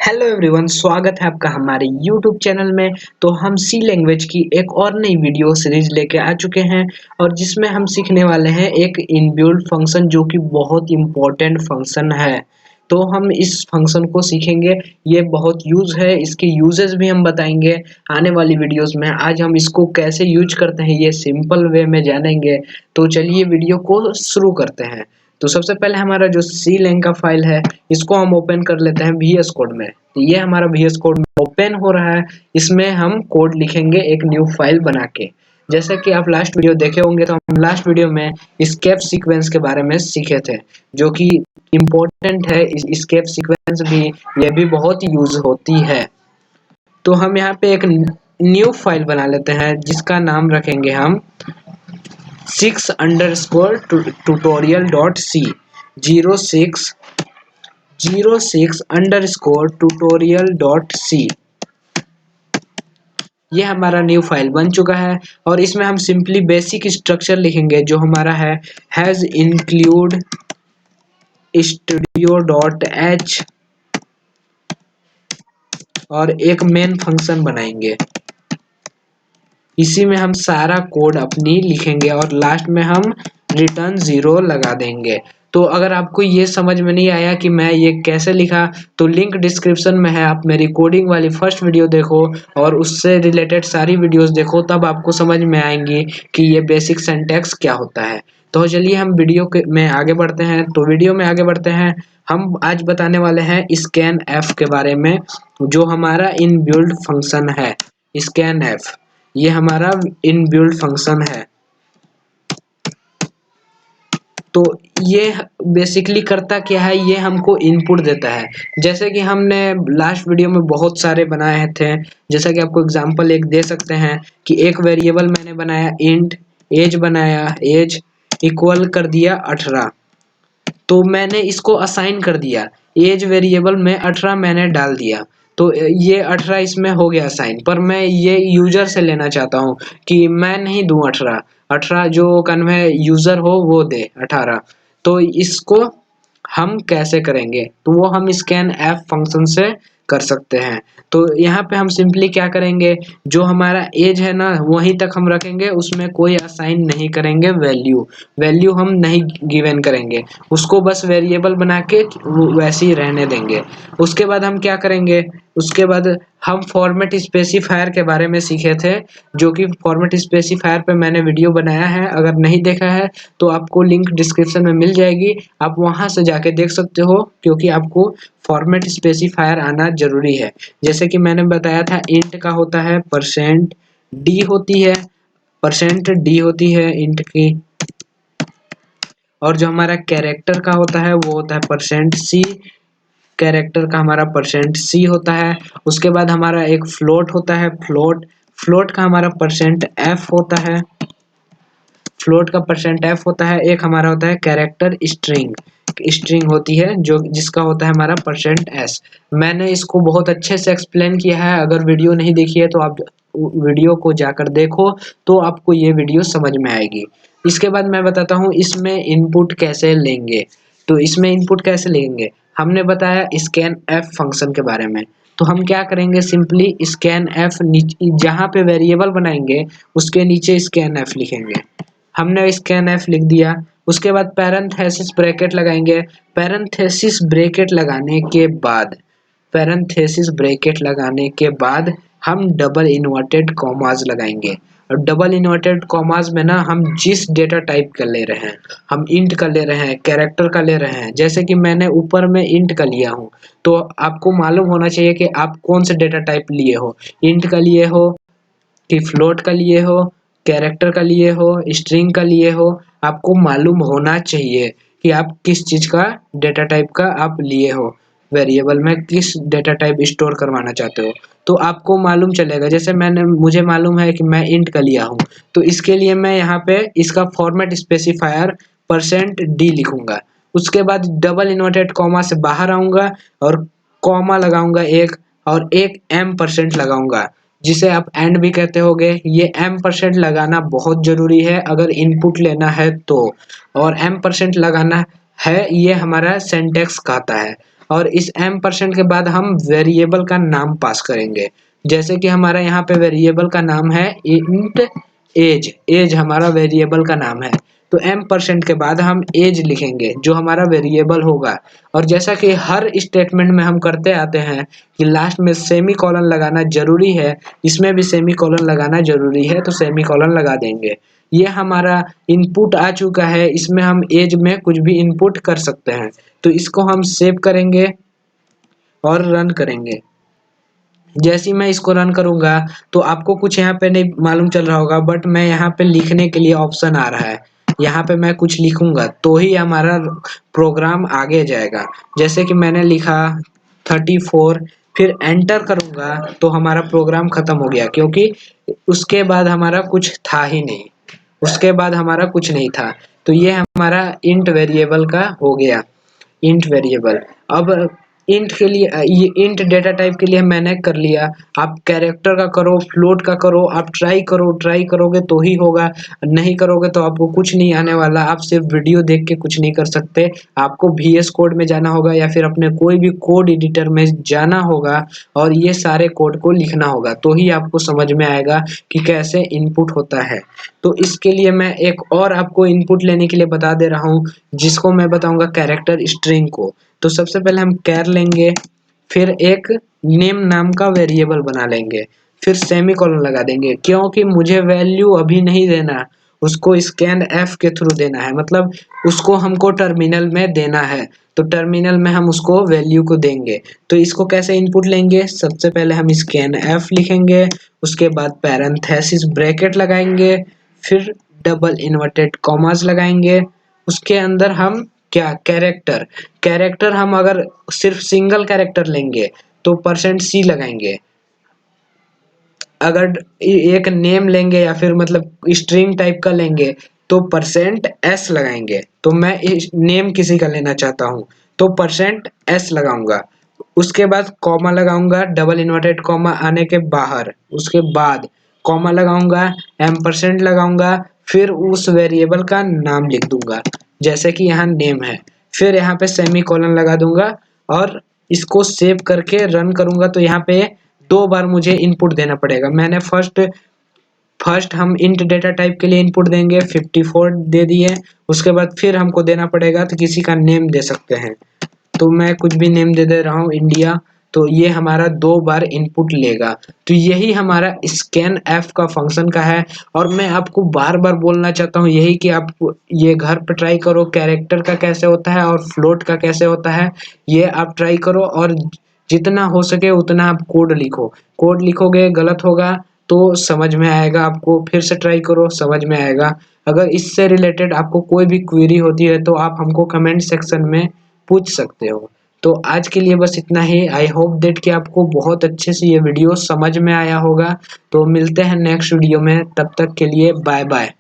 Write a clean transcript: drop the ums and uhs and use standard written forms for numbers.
Hello everyone, स्वागत है आपका हमारे यूट्यूब चैनल में। तो हम सी लैंग्वेज की एक और नई वीडियो सीरीज लेके आ चुके हैं और जिसमें हम सीखने वाले हैं एक इनबिल्ट फंक्शन जो कि बहुत इम्पोर्टेंट फंक्शन है। तो हम इस फंक्शन को सीखेंगे, ये बहुत यूज है, इसके यूजेस भी हम बताएंगे आने वाली वीडियोस में। आज हम इसको कैसे यूज करते हैं ये सिंपल वे में जानेंगे। तो चलिए वीडियो को शुरू करते हैं। तो सबसे पहले हमारा जो सी लैंग का फाइल है इसको हम ओपन कर लेते हैं VS कोड में। तो ये हमारा VS कोड में ओपन हो रहा है। इसमें हम कोड लिखेंगे एक न्यू फाइल बना के। जैसे कि आप लास्ट वीडियो देखे होंगे, तो हम लास्ट वीडियो में स्केप सीक्वेंस के बारे में सीखे थे, जो कि इम्पोर्टेंट है। स्केप सीक्वेंस भी, ये भी बहुत यूज होती है। तो हम यहाँ पे एक न्यू फाइल बना लेते हैं जिसका नाम रखेंगे हम 6_tutorial.c 06_tutorial.c। ये हमारा न्यू फाइल बन चुका है और इसमें हम सिंपली बेसिक स्ट्रक्चर लिखेंगे जो हमारा है हैज इंक्लूड studio.h और एक मेन फंक्शन बनाएंगे। इसी में हम सारा कोड अपनी लिखेंगे और लास्ट में हम रिटर्न 0 लगा देंगे। तो अगर आपको ये समझ में नहीं आया कि मैं ये कैसे लिखा, तो लिंक डिस्क्रिप्शन में है, आप मेरी कोडिंग वाली फर्स्ट वीडियो देखो और उससे रिलेटेड सारी वीडियोस देखो, तब आपको समझ में आएंगी कि ये बेसिक सिंटैक्स क्या होता है। तो चलिए हम वीडियो में आगे बढ़ते हैं। तो वीडियो में आगे बढ़ते हैं, हम आज बताने वाले हैं स्कैन एफ के बारे में, जो हमारा इनबिल्ट फंक्शन है। स्कैन एफ ये हमारा इनबिल्ट फंक्शन है। तो ये बेसिकली करता क्या है, ये हमको इनपुट देता है। जैसे कि हमने लास्ट वीडियो में बहुत सारे बनाए थे। जैसा कि आपको एग्जांपल एक दे सकते हैं कि एक वेरिएबल मैंने बनाया इंट एज, बनाया एज इक्वल कर दिया 18। तो मैंने इसको असाइन कर दिया, एज वेरिएबल में 18 मैंने डाल दिया। तो ये 18 इसमें हो गया असाइन, पर मैं ये यूजर से लेना चाहता हूँ कि मैं नहीं दूं 18, 18 जो कन्वे यूजर हो वो दे 18। तो इसको हम कैसे करेंगे, तो वो हम स्कैन एफ फंक्शन से कर सकते हैं। तो यहाँ पे हम सिंपली क्या करेंगे, जो हमारा एज है ना वहीं तक हम रखेंगे, उसमें कोई असाइन नहीं करेंगे। वैल्यू वैल्यू हम नहीं गिवन करेंगे, उसको बस वेरिएबल बना के वैसे ही रहने देंगे। उसके बाद हम क्या करेंगे, उसके बाद हम फॉर्मेट स्पेसिफायर के बारे में सीखे थे, जो कि फॉर्मेट स्पेसिफायर पे मैंने वीडियो बनाया है। अगर नहीं देखा है तो आपको लिंक डिस्क्रिप्शन में मिल जाएगी, आप वहां से जाके देख सकते हो, क्योंकि आपको फॉर्मेट स्पेसिफायर आना जरूरी है। जैसे कि मैंने बताया था, इंट का होता है परसेंट डी होती है, परसेंट डी होती है इंट की, और जो हमारा कैरेक्टर का होता है वो होता है परसेंट सी। कैरेक्टर का हमारा परसेंट सी होता है। उसके बाद हमारा एक फ्लोट होता है, फ्लोट फ्लोट का हमारा परसेंट एफ होता है। फ्लोट का परसेंट एफ होता है। एक हमारा होता है कैरेक्टर स्ट्रिंग, स्ट्रिंग होती है जो जिसका होता है हमारा परसेंट एस। मैंने इसको बहुत अच्छे से एक्सप्लेन किया है, अगर वीडियो नहीं देखी है तो आप वीडियो को जाकर देखो, तो आपको ये वीडियो समझ में आएगी। इसके बाद मैं बताता हूँ इसमें इनपुट कैसे लेंगे। तो इसमें इनपुट कैसे लेंगे, हमने बताया स्कैन एफ फंक्शन के बारे में। तो हम क्या करेंगे, सिंपली स्कैन एफ जहाँ पे वेरिएबल बनाएंगे उसके नीचे स्कैन एफ लिखेंगे। हमने स्कैन एफ लिख दिया। उसके बाद पैरेंथेसिस ब्रैकेट लगाएंगे। पैरेंथेसिस ब्रैकेट लगाने के बाद पैरेंथेसिस ब्रैकेट लगाने के बाद हम डबल इन्वर्टेड कॉमास लगाएंगे। और डबल इन्वर्टेड कॉमास में ना हम जिस डेटा टाइप का ले रहे हैं, हम इंट का ले रहे हैं, कैरेक्टर का ले रहे हैं, जैसे कि मैंने ऊपर में इंट का लिया हूँ, तो आपको मालूम होना चाहिए कि आप कौन से डेटा टाइप लिए हो, इंट का लिए हो कि फ्लोट का लिए हो, कैरेक्टर का लिए हो, स्ट्रिंग का लिए हो। आपको मालूम होना चाहिए कि आप किस चीज का डेटा टाइप का आप लिए हो, वेरिएबल में किस डेटा टाइप स्टोर करवाना चाहते हो, तो आपको मालूम चलेगा। जैसे मुझे मालूम है कि मैं इंट का लिया हूँ, तो इसके लिए मैं यहाँ पे इसका फॉर्मेट स्पेसिफायर परसेंट डी लिखूंगा। उसके बाद डबल इन्वर्टेड कॉमा से बाहर आऊंगा और कॉमा लगाऊंगा एक, और एक M% लगाऊंगा, जिसे आप एंड भी कहते होगे। ये M% लगाना बहुत जरूरी है अगर इनपुट लेना है तो, और M% लगाना है, ये हमारा सिंटैक्स कहता है। और इस m% के बाद हम वेरिएबल का नाम पास करेंगे। जैसे कि हमारा यहाँ पे वेरिएबल का नाम है इंट एज, एज हमारा वेरिएबल का नाम है। तो m% के बाद हम एज लिखेंगे जो हमारा वेरिएबल होगा। और जैसा कि हर स्टेटमेंट में हम करते आते हैं कि लास्ट में सेमी कॉलन लगाना जरूरी है, इसमें भी सेमी कॉलन लगाना जरूरी है, तो सेमी कॉलन लगा देंगे। ये हमारा इनपुट आ चुका है, इसमें हम एज में कुछ भी इनपुट कर सकते हैं। तो इसको हम सेव करेंगे और रन करेंगे। जैसे ही मैं इसको रन करूंगा तो आपको कुछ यहाँ पे नहीं मालूम चल रहा होगा, बट मैं यहाँ पे लिखने के लिए ऑप्शन आ रहा है। यहाँ पे मैं कुछ लिखूंगा तो ही हमारा प्रोग्राम आगे जाएगा। जैसे कि मैंने लिखा 34, फिर एंटर करूंगा तो हमारा प्रोग्राम खत्म हो गया, क्योंकि उसके बाद हमारा कुछ था ही नहीं, उसके बाद हमारा कुछ नहीं था। तो ये हमारा इंट वेरिएबल का हो गया, इंट वेरिएबल। अब इंट के लिए ये इंट डेटा टाइप के लिए मैंने कर लिया। आप कैरेक्टर का करो, फ्लोट का करो, आप ट्राई करो, ट्राई करोगे तो ही होगा, नहीं करोगे तो आपको कुछ नहीं आने वाला। आप सिर्फ वीडियो देख के कुछ नहीं कर सकते, आपको VS कोड में जाना होगा या फिर अपने कोई भी कोड एडिटर में जाना होगा और ये सारे कोड को लिखना होगा, तो ही आपको समझ में आएगा कि कैसे इनपुट होता है। तो इसके लिए मैं एक और आपको इनपुट लेने के लिए बता दे रहा हूँ, जिसको मैं बताऊंगा कैरेक्टर स्ट्रिंग को। तो सबसे पहले हम कैर लेंगे, फिर एक नेम नाम का वेरिएबल बना लेंगे, फिर सेमीकोलन लगा देंगे, क्योंकि मुझे वैल्यू अभी नहीं देना, उसको स्कैन एफ के थ्रू देना है, मतलब उसको हमको टर्मिनल में देना है। तो टर्मिनल में हम उसको वैल्यू को देंगे। तो इसको कैसे इनपुट लेंगे, सबसे पहले हम स्कैन एफ लिखेंगे, उसके बाद पैरेंथेसिस ब्रैकेट लगाएंगे, फिर डबल इन्वर्टेड कॉमास लगाएंगे, उसके अंदर हम क्या कैरेक्टर, कैरेक्टर हम अगर सिर्फ सिंगल कैरेक्टर लेंगे तो %C लगाएंगे, अगर एक नेम लेंगे या फिर मतलब स्ट्रिंग टाइप का लेंगे तो %S लगाएंगे। तो मैं इस नेम किसी का लेना चाहता हूँ तो %S लगाऊंगा, उसके बाद कॉमा लगाऊंगा, डबल इन्वर्टेड कॉमा आने के बाहर, उसके बाद कॉमा लगाऊंगा, एम्परसेंड लगाऊंगा, फिर उस वेरिएबल का नाम लिख दूंगा, जैसे कि यहाँ नेम है, फिर यहाँ पे सेमी कॉलन लगा दूंगा और इसको सेव करके रन करूंगा। तो यहाँ पे 2 बार मुझे इनपुट देना पड़ेगा। मैंने फर्स्ट हम इंट डेटा टाइप के लिए इनपुट देंगे, 54 दे दिए, उसके बाद फिर हमको देना पड़ेगा, तो किसी का नेम दे सकते हैं, तो मैं कुछ भी नेम दे दे रहा हूँ इंडिया। तो ये हमारा 2 बार इनपुट लेगा। तो यही हमारा स्कैन एफ का फंक्शन का है। और मैं आपको बार बार बोलना चाहता हूँ यही कि आप ये घर पे ट्राई करो, कैरेक्टर का कैसे होता है और फ्लोट का कैसे होता है, ये आप ट्राई करो, और जितना हो सके उतना आप कोड लिखो। कोड लिखोगे गलत होगा तो समझ में आएगा आपको, फिर से ट्राई करो समझ में आएगा। अगर इससे रिलेटेड आपको कोई भी क्वेरी होती है तो आप हमको कमेंट सेक्शन में पूछ सकते हो। तो आज के लिए बस इतना ही। आई होप दैट कि आपको बहुत अच्छे से ये वीडियो समझ में आया होगा। तो मिलते हैं नेक्स्ट वीडियो में, तब तक के लिए बाय बाय।